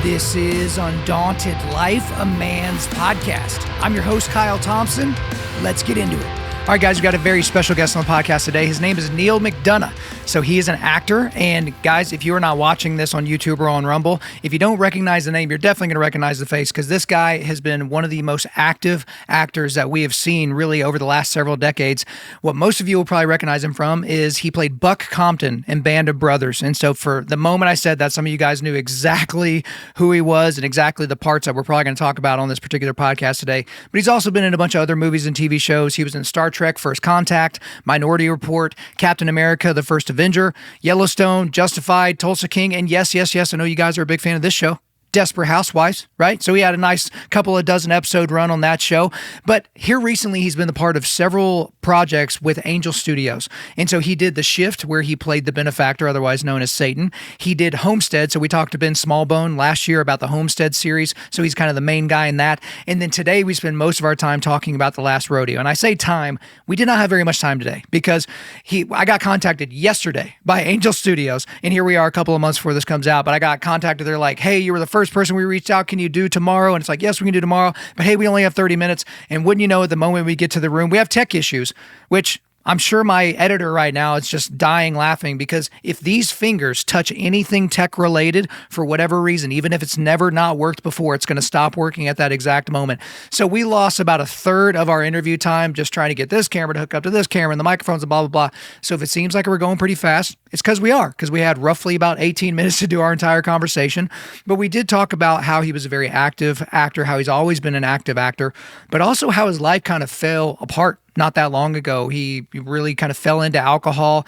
This is Undaunted.Life, a man's podcast. I'm your host, Kyle Thompson. Let's get into it. All right, guys, we've got a very special guest on the podcast today. His name is Neal McDonough. So he is an actor. And guys, if you are not watching this on YouTube or on Rumble, if you don't recognize the name, you're definitely going to recognize the face, because this guy has been one of the most active actors that we have seen really over the last several decades. What most of you will probably recognize him from is he played Buck Compton in Band of Brothers. And so for the moment I said that, some of you guys knew exactly who he was and exactly the parts that we're probably going to talk about on this particular podcast today. But he's also been in a bunch of other movies and TV shows. He was in Star Trek, First Contact, Minority Report, Captain America, The First Avenger, Yellowstone, Justified, Tulsa King, and yes, I know you guys are a big fan of this show, Desperate Housewives, right? So he had a nice couple of dozen episode run on that show. But here recently, he's been the part of several projects with Angel Studios. And so he did The Shift, where he played the benefactor, otherwise known as Satan. He did Homestead. So we talked to Ben Smallbone last year about the Homestead series. So he's kind of the main guy in that. And then today we spend most of our time talking about The Last Rodeo. And I say time, we did not have very much time today, because I got contacted yesterday by Angel Studios. And here we are a couple of months before this comes out. But I got contacted. They're like, hey, you were the first person we reached out. Can you do tomorrow? And it's like, yes, we can do tomorrow. But hey, we only have 30 minutes. And wouldn't you know, at the moment we get to the room, we have tech issues, which I'm sure my editor right now is just dying laughing, because if these fingers touch anything tech related for whatever reason, even if it's never not worked before, it's going to stop working at that exact moment. So we lost about a third of our interview time just trying to get this camera to hook up to this camera and the microphones and blah, blah, blah. So if it seems like we're going pretty fast, it's because we had roughly about 18 minutes to do our entire conversation. But we did talk about how he was a very active actor, how he's always been an active actor, but also how his life kind of fell apart not that long ago. He really kind of fell into alcohol.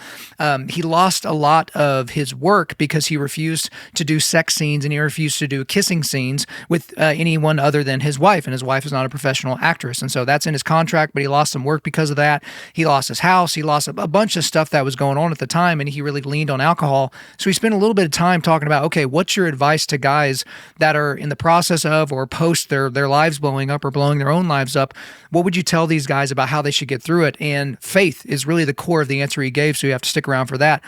He lost a lot of his work because he refused to do sex scenes and he refused to do kissing scenes with anyone other than his wife. And his wife is not a professional actress. And so that's in his contract, but he lost some work because of that. He lost his house. He lost a bunch of stuff that was going on at the time, and he really leaned on alcohol. So we spent a little bit of time talking about, okay, what's your advice to guys that are in the process of or post their lives blowing up or blowing their own lives up? What would you tell these guys about how they should get through it? And faith is really the core of the answer he gave, so you have to stick around for that.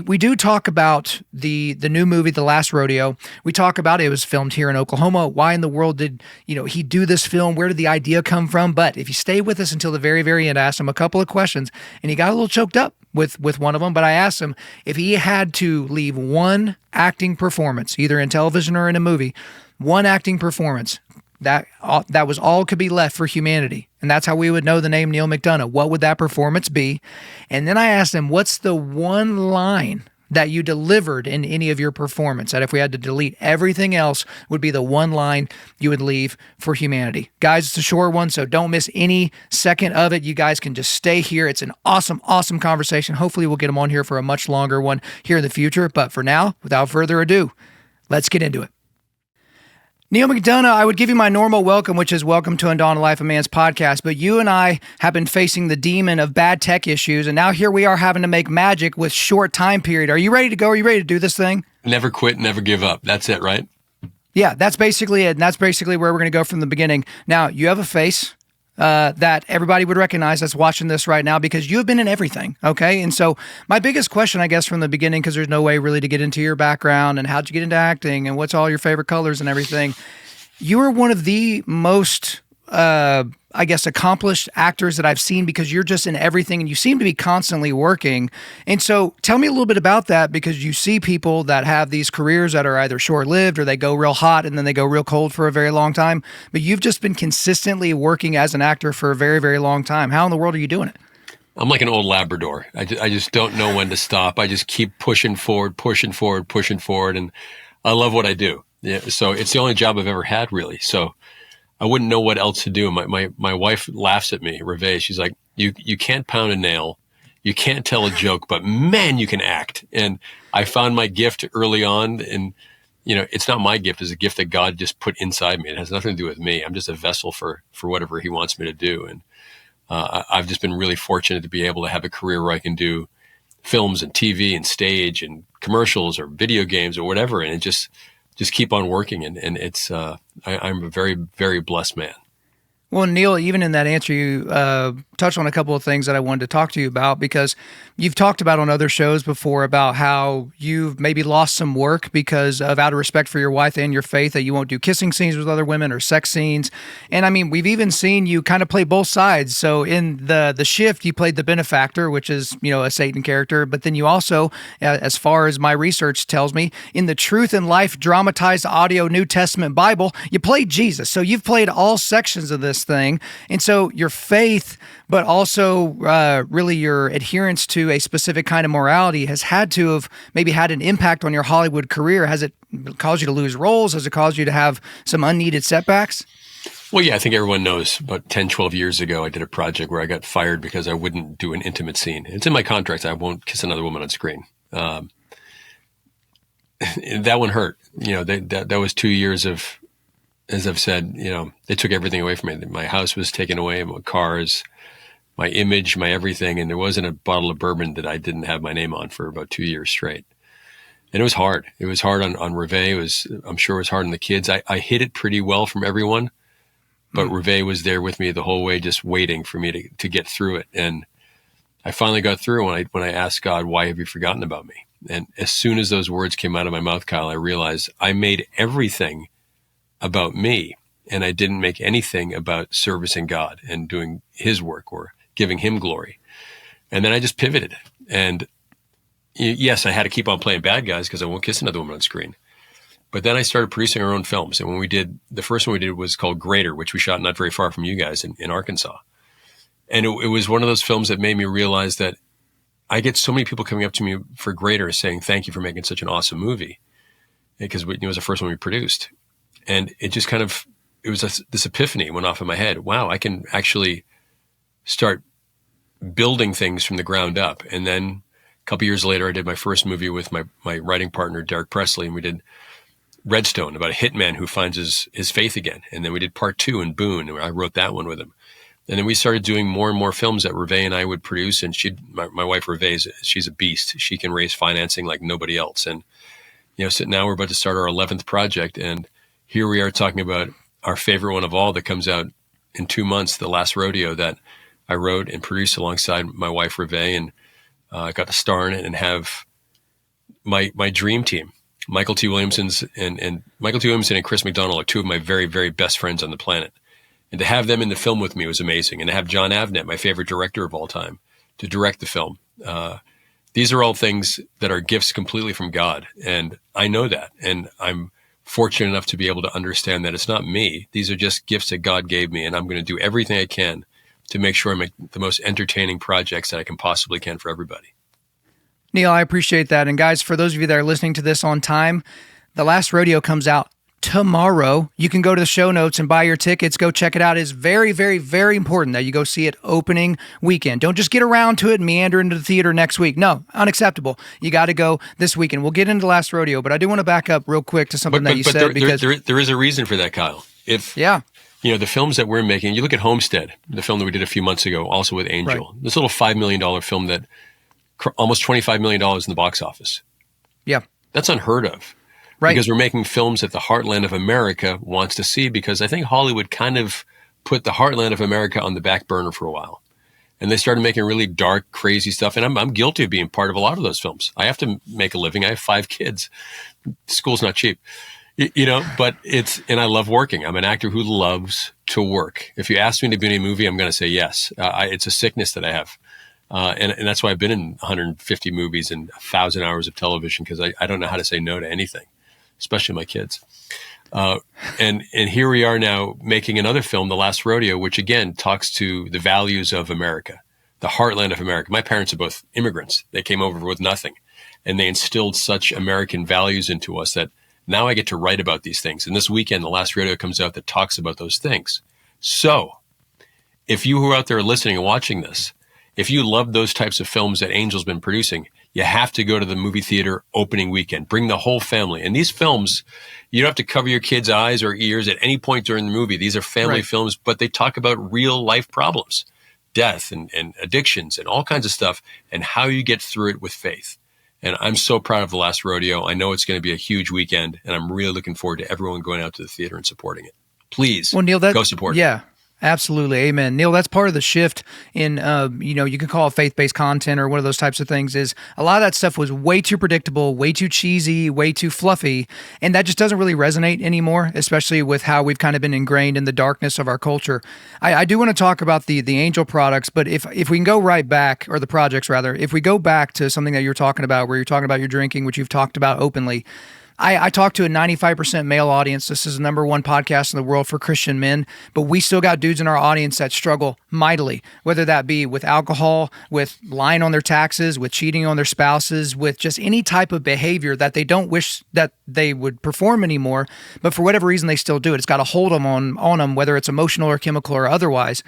We do talk about the new movie, The Last Rodeo. We talk about it was filmed here in Oklahoma. Why in the world did he do this film? Where did the idea come from? But if you stay with us until the very, very end, I asked him a couple of questions, and he got a little choked up with one of them. But I asked him if he had to leave one acting performance, either in television or in a movie, one acting performance, that was all could be left for humanity. And that's how we would know the name Neal McDonough. What would that performance be? And then I asked him, what's the one line that you delivered in any of your performance, that if we had to delete everything else, would be the one line you would leave for humanity? Guys, it's a short one, so don't miss any second of it. You guys can just stay here. It's an awesome, awesome conversation. Hopefully we'll get him on here for a much longer one here in the future. But for now, without further ado, let's get into it. Neal McDonough, I would give you my normal welcome, which is welcome to Undaunted.Life, a man's podcast. But you and I have been facing the demon of bad tech issues, and now here we are having to make magic with short time period. Are you ready to go? Are you ready to do this thing? Never quit, never give up. That's it, right? Yeah, that's basically it. And that's basically where we're going to go from the beginning. Now, you have a face that everybody would recognize that's watching this right now, because you have been in everything, okay? And so my biggest question, I guess, from the beginning, because there's no way really to get into your background and how'd you get into acting and what's all your favorite colors and everything. You are one of the most, accomplished actors that I've seen, because you're just in everything and you seem to be constantly working. And so tell me a little bit about that, because you see people that have these careers that are either short-lived or they go real hot and then they go real cold for a very long time. But you've just been consistently working as an actor for a very, very long time. How in the world are you doing it? I'm like an old Labrador. I just don't know when to stop. I just keep pushing forward. And I love what I do. Yeah. So it's the only job I've ever had, really. So I wouldn't know what else to do. My wife laughs at me, Reve. She's like, you can't pound a nail. You can't tell a joke, but man, you can act. And I found my gift early on, and it's not my gift. It's a gift that God just put inside me. It has nothing to do with me. I'm just a vessel for whatever he wants me to do. And I've just been really fortunate to be able to have a career where I can do films and TV and stage and commercials or video games or whatever. And it just keep on working. And it's, I'm a very, very blessed man. Well, Neal, even in that answer, you touched on a couple of things that I wanted to talk to you about, because you've talked about on other shows before about how you've maybe lost some work because of, out of respect for your wife and your faith, that you won't do kissing scenes with other women or sex scenes. And I mean, we've even seen you kind of play both sides. So in the Shift, you played the benefactor, which is, a Satan character. But then you also, as far as my research tells me, in the Truth and Life dramatized audio New Testament Bible, you played Jesus. So you've played all sections of this thing. And so your faith, but also really your adherence to a specific kind of morality, has had to have maybe had an impact on your Hollywood career. Has it caused you to lose roles? Has it caused you to have some unneeded setbacks? Well, yeah, I think everyone knows about 10, 12 years ago, I did a project where I got fired because I wouldn't do an intimate scene. It's in my contract. I won't kiss another woman on screen. That one hurt. That was 2 years of, as I've said, they took everything away from me. My house was taken away, my cars, my image, my everything. And there wasn't a bottle of bourbon that I didn't have my name on for about 2 years straight. And it was hard. It was hard on Reve. I'm sure it was hard on the kids. I hid it pretty well from everyone, but Reve was there with me the whole way, just waiting for me to get through it. And I finally got through when I asked God, why have you forgotten about me? And as soon as those words came out of my mouth, Kyle, I realized I made everything about me, and I didn't make anything about servicing God and doing his work or giving him glory. And then I just pivoted. And yes, I had to keep on playing bad guys because I won't kiss another woman on screen. But then I started producing our own films. And the first one we did was called Greater, which we shot not very far from you guys in Arkansas. And it was one of those films that made me realize that I get so many people coming up to me for Greater saying, thank you for making such an awesome movie. Because it was the first one we produced. And it just this epiphany went off in my head. Wow, I can actually start building things from the ground up. And then a couple years later, I did my first movie with my writing partner, Derek Presley, and we did Redstone, about a hitman who finds his faith again. And then we did part 2 in Boone, and I wrote that one with him. And then we started doing more and more films that Reve and I would produce. And my wife Reve, she's a beast. She can raise financing like nobody else. And so now we're about to start our 11th project, and here we are talking about our favorite one of all that comes out in 2 months, The Last Rodeo, that I wrote and produced alongside my wife, Reve, and got to star in it and have my dream team. Michael T. Williamson and Chris McDonald are two of my very, very best friends on the planet. And to have them in the film with me was amazing. And to have John Avnet, my favorite director of all time, to direct the film. These are all things that are gifts completely from God. And I know that. And I'm fortunate enough to be able to understand that it's not me. These are just gifts that God gave me, and I'm going to do everything I can to make sure I make the most entertaining projects that I can possibly can for everybody. Neal, I appreciate that. And guys, for those of you that are listening to this on time, The Last Rodeo comes out tomorrow. You can go to the show notes and buy your tickets. Go check it out. It's very, very, very important that you go see it opening weekend. Don't just get around to it and meander into the theater next week. No, unacceptable. You got to go this weekend. We'll get into Last Rodeo, but I do want to back up real quick to something that you said. Because there is a reason for that, Kyle. The films that we're making, you look at Homestead, the film that we did a few months ago, also with Angel, right. This little $5 million film that almost $25 million in the box office. Yeah. That's unheard of. Right. Because we're making films that the heartland of America wants to see, because I think Hollywood kind of put the heartland of America on the back burner for a while. And they started making really dark, crazy stuff. And I'm guilty of being part of a lot of those films. I have to make a living. I have 5 kids. School's not cheap, but and I love working. I'm an actor who loves to work. If you ask me to be in a movie, I'm going to say yes. It's a sickness that I have. And that's why I've been in 150 movies and 1,000 hours of television, because I don't know how to say no to anything, especially my kids. And here we are now making another film, The Last Rodeo, which again talks to the values of America, the heartland of America. My parents are both immigrants. They came over with nothing, and they instilled such American values into us that now I get to write about these things. And this weekend, The Last Rodeo comes out that talks about those things. So if you who are out there listening and watching this, if you love those types of films that Angel's been producing, you have to go to the movie theater opening weekend. Bring the whole family. And these films, you don't have to cover your kids' eyes or ears at any point during the movie. These are family films, but they talk about real life problems, death and addictions and all kinds of stuff, and how you get through it with faith. And I'm so proud of The Last Rodeo. I know it's going to be a huge weekend, and I'm really looking forward to everyone going out to the theater and supporting it. Please, Neal, go support it. Yeah. Absolutely. Amen. Neal, that's part of the shift in, you can call it faith-based content or one of those types of things, is a lot of that stuff was way too predictable, way too cheesy, way too fluffy. And that just doesn't really resonate anymore, especially with how we've kind of been ingrained in the darkness of our culture. I do want to talk about the angel products, but if we can go right back, or the projects rather, if we go back to something that you're talking about, where you're talking about your drinking, which you've talked about openly, I talk to a 95% male audience. This is the number one podcast in the world for Christian men, but we still got dudes in our audience that struggle mightily, whether that be with alcohol, with lying on their taxes, with cheating on their spouses, with just any type of behavior that they don't wish that they would perform anymore, but for whatever reason they still do it. It's got a hold on them, whether it's emotional or chemical or otherwise.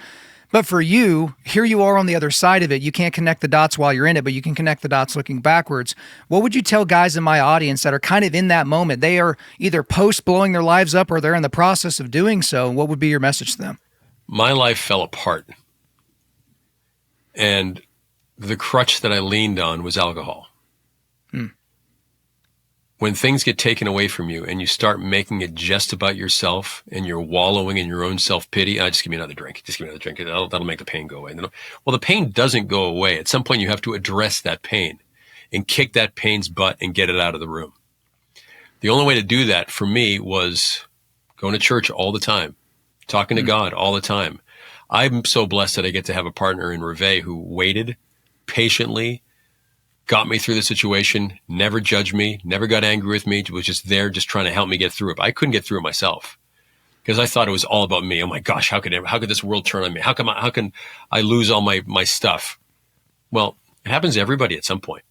But for you, here you are on the other side of it. You can't connect the dots while you're in it, but you can connect the dots looking backwards. What would you tell guys in my audience that are kind of in that moment? They are either post blowing their lives up or they're in the process of doing so. What would be your message to them? My life fell apart. And the crutch that I leaned on was alcohol. When things get taken away from you and you start making it just about yourself and you're wallowing in your own self-pity, just give me another drink. Just give me another drink. That'll make the pain go away. Well, the pain doesn't go away. At some point, you have to address that pain and kick that pain's butt and get it out of the room. The only way to do that for me was going to church all the time, talking to God all the time. I'm so blessed that I get to have a partner in Reve who waited patiently, got me through the situation, never judged me, never got angry with me, was just there just trying to help me get through it. But I couldn't get through it myself because I thought it was all about me. Oh my gosh, how could this world turn on me? How can I lose all my stuff? Well, it happens to everybody at some point,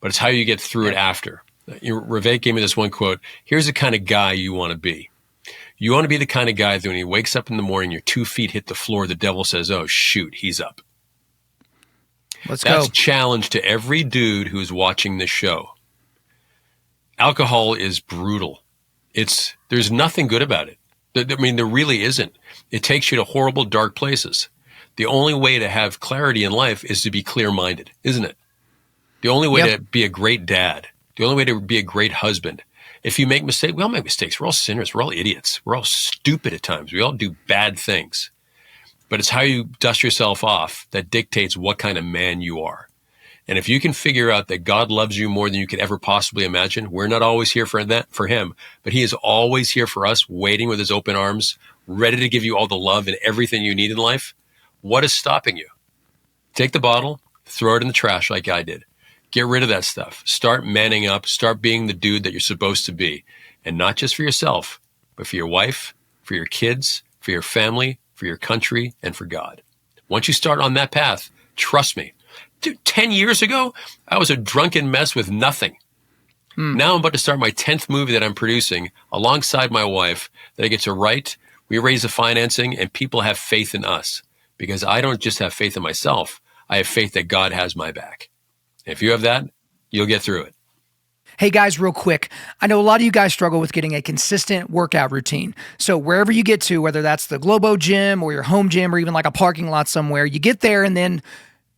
but it's how you get through it after. Reve gave me this one quote. Here's the kind of guy you want to be. You want to be the kind of guy that when he wakes up in the morning, your 2 feet hit the floor, the devil says, oh shoot, he's up. That's a challenge to every dude who's watching this show. Alcohol is brutal. There's nothing good about it. I mean, there really isn't. It takes you to horrible, dark places. The only way to have clarity in life is to be clear-minded, isn't it? The only way to be a great dad, the only way to be a great husband. If you make mistakes, we all make mistakes. We're all sinners. We're all idiots. We're all stupid at times. We all do bad things. But it's how you dust yourself off that dictates what kind of man you are. And if you can figure out that God loves you more than you could ever possibly imagine, we're not always here for him, but he is always here for us, waiting with his open arms, ready to give you all the love and everything you need in life. What is stopping you? Take the bottle, throw it in the trash like I did. Get rid of that stuff. Start manning up. Start being the dude that you're supposed to be. And not just for yourself, but for your wife, for your kids, for your family, for your country, and for God. Once you start on that path, trust me, dude, 10 years ago, I was a drunken mess with nothing. Now I'm about to start my 10th movie that I'm producing alongside my wife that I get to write. We raise the financing and people have faith in us because I don't just have faith in myself. I have faith that God has my back. If you have that, you'll get through it. Hey guys, real quick. I know a lot of you guys struggle with getting a consistent workout routine. So wherever you get to, whether that's the Globo gym or your home gym or even like a parking lot somewhere, you get there and then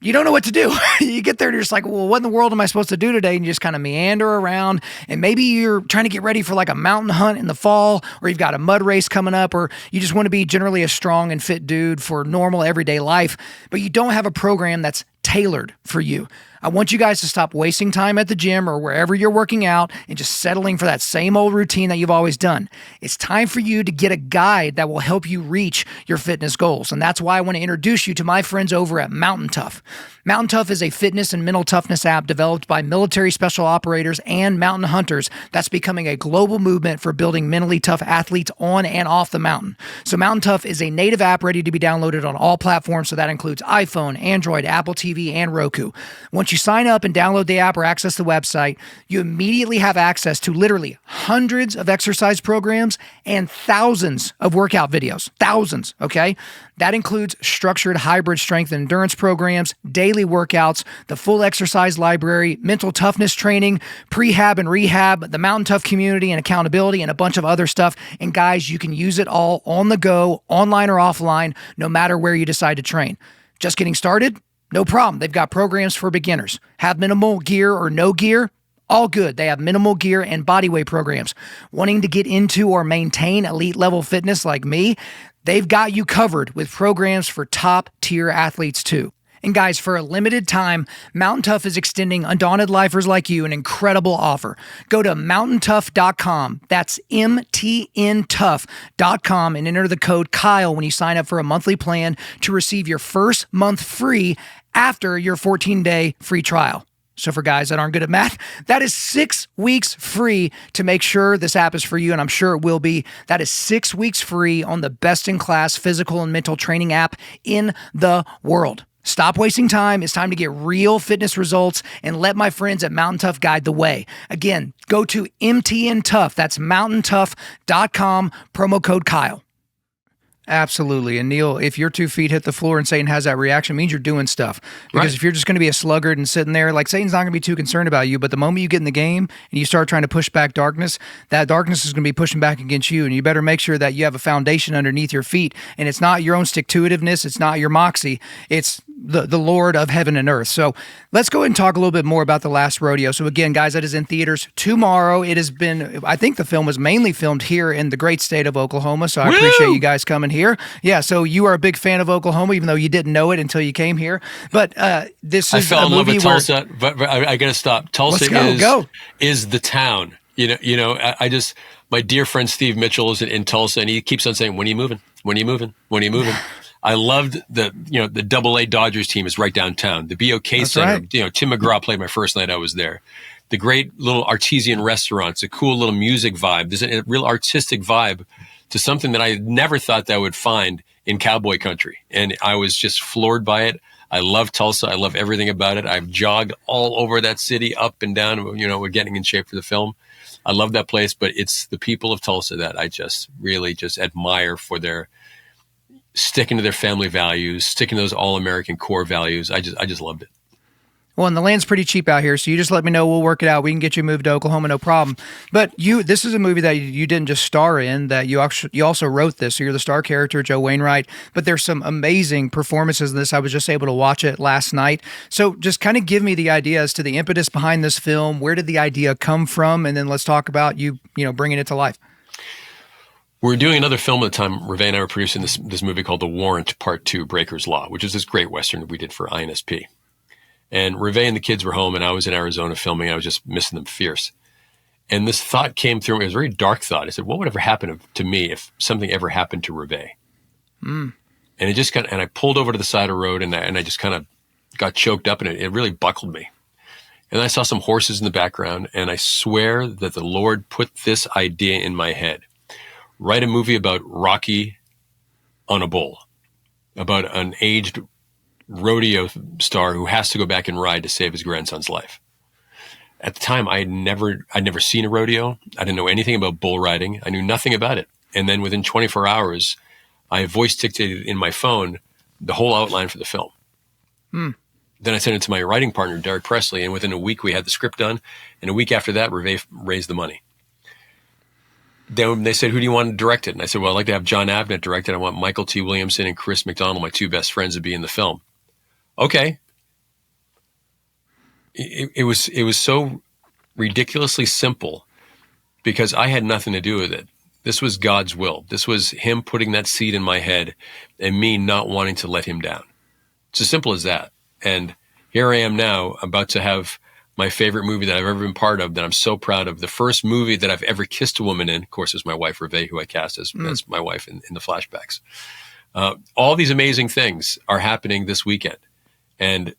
you don't know what to do. You get there and you're just like, well, what in the world am I supposed to do today? And you just kind of meander around. And maybe you're trying to get ready for like a mountain hunt in the fall, or you've got a mud race coming up, or you just want to be generally a strong and fit dude for normal everyday life, but you don't have a program that's tailored for you. I want you guys to stop wasting time at the gym or wherever you're working out and just settling for that same old routine that you've always done. It's time for you to get a guide that will help you reach your fitness goals. And that's why I want to introduce you to my friends over at Mountain Tough. Mountain Tough is a fitness and mental toughness app developed by military special operators and mountain hunters that's becoming a global movement for building mentally tough athletes on and off the mountain. So Mountain Tough is a native app ready to be downloaded on all platforms. So that includes iPhone, Android, Apple TV, and Roku. Once you sign up and download the app or access the website, you immediately have access to literally hundreds of exercise programs and thousands of workout videos. Thousands, okay? That includes structured hybrid strength and endurance programs, daily workouts, the full exercise library, mental toughness training, prehab and rehab, the Mountain Tough community and accountability, and a bunch of other stuff. And guys, you can use it all on the go, online or offline, no matter where you decide to train. Just getting started? No problem. They've got programs for beginners. Have minimal gear or no gear? All good. They have minimal gear and bodyweight programs. Wanting to get into or maintain elite level fitness like me? They've got you covered with programs for top tier athletes too. And guys, for a limited time, Mountain Tough is extending Undaunted Lifers like you an incredible offer. Go to mountaintough.com. That's MTNtough.com and enter the code Kyle when you sign up for a monthly plan to receive your first month free after your 14-day free trial. So for guys that aren't good at math, that is 6 weeks free to make sure this app is for you, and I'm sure it will be. That is 6 weeks free on the best-in-class physical and mental training app in the world. Stop wasting time. It's time to get real fitness results and let my friends at Mountain Tough guide the way. Again, go to MTN Tough. That's mountaintough.com, promo code Kyle. Absolutely. And Neal, if your 2 feet hit the floor and Satan has that reaction, it means you're doing stuff. Because if you're just going to be a sluggard and sitting there, like Satan's not going to be too concerned about you, but the moment you get in the game and you start trying to push back darkness, that darkness is going to be pushing back against you. And you better make sure that you have a foundation underneath your feet. And it's not your own stick-to-itiveness. It's not your moxie. It's the Lord of heaven and earth. So let's go ahead and talk a little bit more about The Last Rodeo. So again, guys, that is in theaters tomorrow. It has been, I think the film was mainly filmed here in the great state of Oklahoma. So I appreciate you guys coming here. Yeah, so you are a big fan of Oklahoma, even though you didn't know it until you came here. But this is I fell a in love movie with Tulsa, but I got to stop. Tulsa is the town. I just, my dear friend Steve Mitchell is in Tulsa, and he keeps on saying, "When are you moving? When are you moving? When are you moving?" I loved the AA Dodgers team is right downtown. The BOK Center, right. Tim McGraw played my first night I was there. The great little artesian restaurants, a cool little music vibe. There's a real artistic vibe to something that I never thought that I would find in cowboy country. And I was just floored by it. I love Tulsa. I love everything about it. I've jogged all over that city, up and down. We're getting in shape for the film. I love that place, but it's the people of Tulsa that I just really just admire for their sticking to their family values, sticking to those all-American core values. I just loved it. Well, and the land's pretty cheap out here, so you just let me know. We'll work it out. We can get you moved to Oklahoma, no problem. But this is a movie that you didn't just star in, that you also wrote this. So you're the star character, Joe Wainwright. But there's some amazing performances in this. I was just able to watch it last night. So just kind of give me the idea as to the impetus behind this film. Where did the idea come from? And then let's talk about you bringing it to life. We were doing another film at the time. Reve and I were producing this movie called The Warrant Part 2, Breaker's Law, which is this great Western that we did for INSP. And Reve and the kids were home, and I was in Arizona filming. I was just missing them fierce. And this thought came through. It was a very dark thought. I said, what would ever happen to me if something ever happened to Reve? And it just and I pulled over to the side of the road, and I just kind of got choked up, and it really buckled me. And I saw some horses in the background, and I swear that the Lord put this idea in my head. Write a movie about Rocky on a bull, about an aged rodeo star who has to go back and ride to save his grandson's life. At the time, I'd never seen a rodeo. I didn't know anything about bull riding. I knew nothing about it. And then within 24 hours, I voice dictated in my phone the whole outline for the film. Then I sent it to my writing partner, Derek Presley, and within a week we had the script done. And a week after that, Reve raised the money. Then they said, who do you want to direct it? And I said, well, I'd like to have John Abnett direct it. I want Michael T. Williamson and Chris McDonald, my two best friends, to be in the film. Okay. It was so ridiculously simple because I had nothing to do with it. This was God's will. This was him putting that seed in my head and me not wanting to let him down. It's as simple as that. And here I am now about to have my favorite movie that I've ever been part of, that I'm so proud of. The first movie that I've ever kissed a woman in, of course, is my wife, Reve, who I cast as my wife in the flashbacks. All these amazing things are happening this weekend. And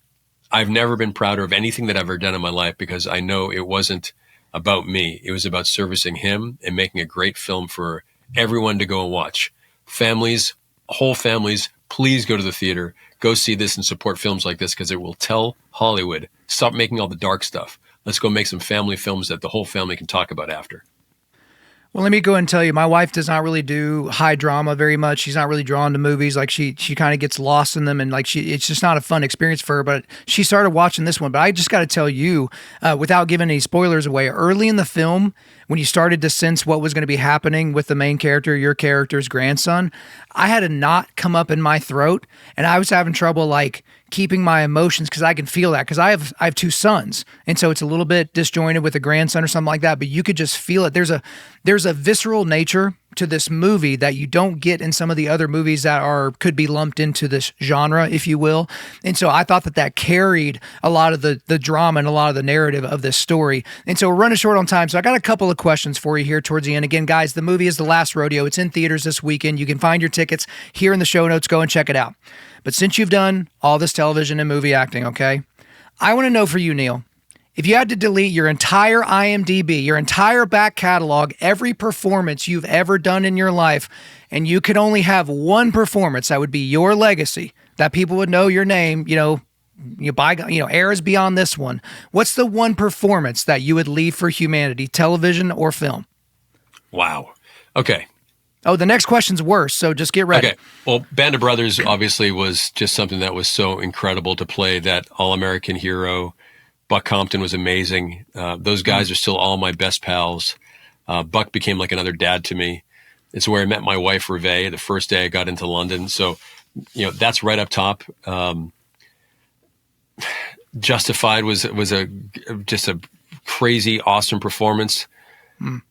I've never been prouder of anything that I've ever done in my life because I know it wasn't about me. It was about servicing him and making a great film for everyone to go and watch. Families, whole families, please go to the theater. Go see this and support films like this because it will tell Hollywood, stop making all the dark stuff. Let's go make some family films that the whole family can talk about after. Well, let me go and tell you, my wife does not really do high drama very much. She's not really drawn to movies. Like she kind of gets lost in them, and like it's just not a fun experience for her. But she started watching this one. But I just got to tell you, without giving any spoilers away, early in the film, when you started to sense what was going to be happening with the main character, your character's grandson, I had a knot come up in my throat, and I was having trouble like keeping my emotions, because I can feel that, because I have two sons, and so it's a little bit disjointed with a grandson or something like that, but you could just feel it. There's a visceral nature to this movie that you don't get in some of the other movies that could be lumped into this genre, if you will. And so I thought that carried a lot of the drama and a lot of the narrative of this story. And so we're running short on time, so I got a couple of questions for you here towards the end. Again, guys, the movie is The Last Rodeo. It's in theaters this weekend. You can find your tickets here in the show notes. Go and check it out. But since you've done all this television and movie acting, okay, I want to know for you, Neal, if you had to delete your entire IMDb, your entire back catalog, every performance you've ever done in your life, and you could only have one performance that would be your legacy, that people would know your name, eras beyond this one, what's the one performance that you would leave for humanity, television or film? Wow. Okay. Oh, the next question's worse, so just get ready. Okay. Well, Band of Brothers obviously was just something that was so incredible to play, that all-American hero. Buck Compton was amazing. Those guys are still all my best pals. Buck became like another dad to me. It's where I met my wife, Reve, the first day I got into London. So, that's right up top. Justified was just a crazy, awesome performance.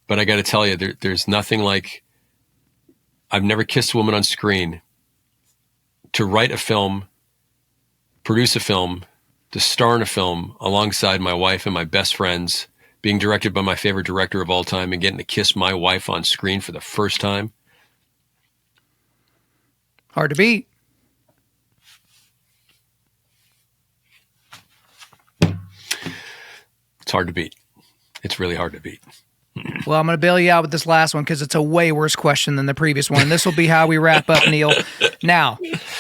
But I got to tell you, there's nothing like, I've never kissed a woman on screen. To write a film, produce a film, to star in a film alongside my wife and my best friends, being directed by my favorite director of all time, and getting to kiss my wife on screen for the first time. Hard to beat. It's hard to beat. It's really hard to beat. Well, I'm going to bail you out with this last one because it's a way worse question than the previous one. This will be how we wrap up, Neal. Now,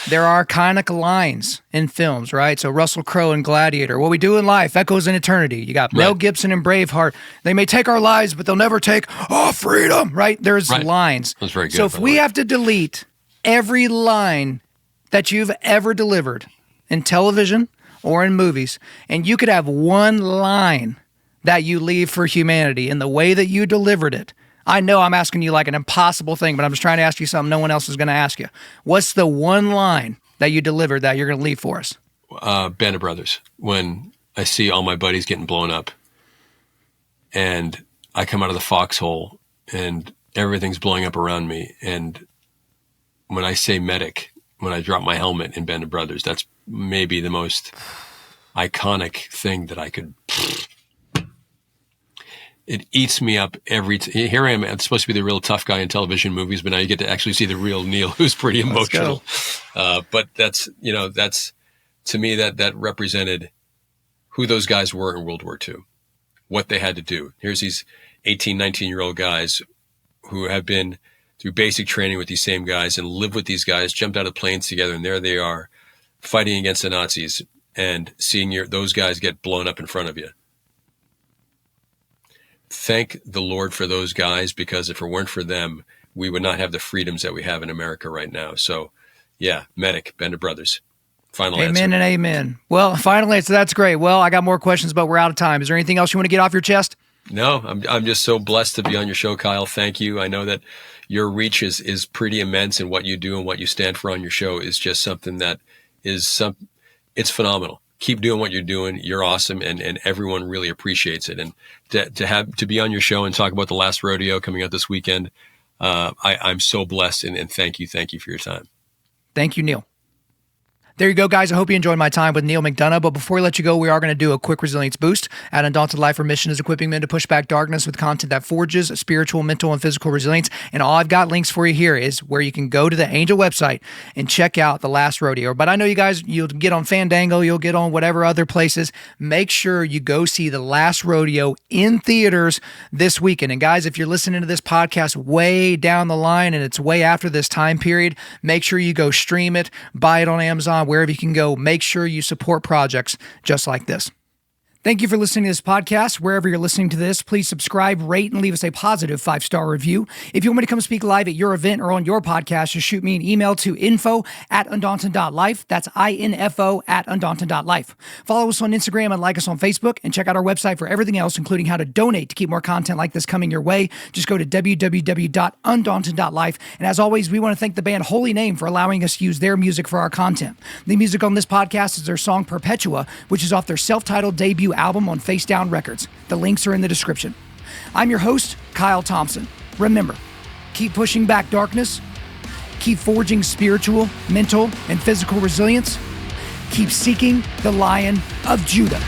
there are iconic lines in films, right? So Russell Crowe in Gladiator, what we do in life echoes in eternity. You got Mel Gibson in Braveheart. They may take our lives, but they'll never take our freedom, right? There's lines. That's very good. So if we have to delete every line that you've ever delivered in television or in movies, and you could have one line that you leave for humanity in the way that you delivered it. I know I'm asking you like an impossible thing, but I'm just trying to ask you something no one else is going to ask you. What's the one line that you delivered that you're going to leave for us? Band of Brothers. When I see all my buddies getting blown up and I come out of the foxhole and everything's blowing up around me. And when I say medic, when I drop my helmet in Band of Brothers, that's maybe the most iconic thing that I could... It eats me up here I am. I'm supposed to be the real tough guy in television movies, but now you get to actually see the real Neal, who's pretty emotional. But that's to me, that represented who those guys were in World War II, what they had to do. Here's these 18, 19-year-old guys who have been through basic training with these same guys and lived with these guys, jumped out of planes together, and there they are fighting against the Nazis and seeing those guys get blown up in front of you. Thank the Lord for those guys, because if it weren't for them, we would not have the freedoms that we have in America right now. So, yeah, medic, Band of Brothers. Final answer. Amen and amen. Well, final answer. That's great. Well, I got more questions, but we're out of time. Is there anything else you want to get off your chest? No, I'm just so blessed to be on your show, Kyle. Thank you. I know that your reach is pretty immense, and what you do and what you stand for on your show is just something that it's phenomenal. Keep doing what you're doing. You're awesome, and everyone really appreciates it. And to be on your show and talk about the Last Rodeo coming out this weekend, I'm so blessed, and thank you for your time. Thank you, Neal. There you go, guys. I hope you enjoyed my time with Neal McDonough. But before we let you go, we are going to do a quick resilience boost. At Undaunted.Life, our mission is equipping men to push back darkness with content that forges spiritual, mental, and physical resilience. And all I've got links for you here is where you can go to the Angel website and check out The Last Rodeo. But I know you guys, you'll get on Fandango, you'll get on whatever other places. Make sure you go see The Last Rodeo in theaters this weekend. And guys, if you're listening to this podcast way down the line and it's way after this time period, make sure you go stream it, buy it on Amazon, wherever you can go. Make sure you support projects just like this. Thank you for listening to this podcast. Wherever you're listening to this, please subscribe, rate, and leave us a positive 5-star review. If you want me to come speak live at your event or on your podcast, just shoot me an email to info@Undaunted.Life. That's info@Undaunted.Life. Follow us on Instagram and like us on Facebook, and check out our website for everything else, including how to donate to keep more content like this coming your way. Just go to www.Undaunted.Life. And as always, we want to thank the band Holy Name for allowing us to use their music for our content. The music on this podcast is their song Perpetua, which is off their self-titled debut album on Face Down Records. The links are in the description. I'm your host, Kyle Thompson. Remember, keep pushing back darkness, keep forging spiritual, mental, and physical resilience, keep seeking the Lion of Judah.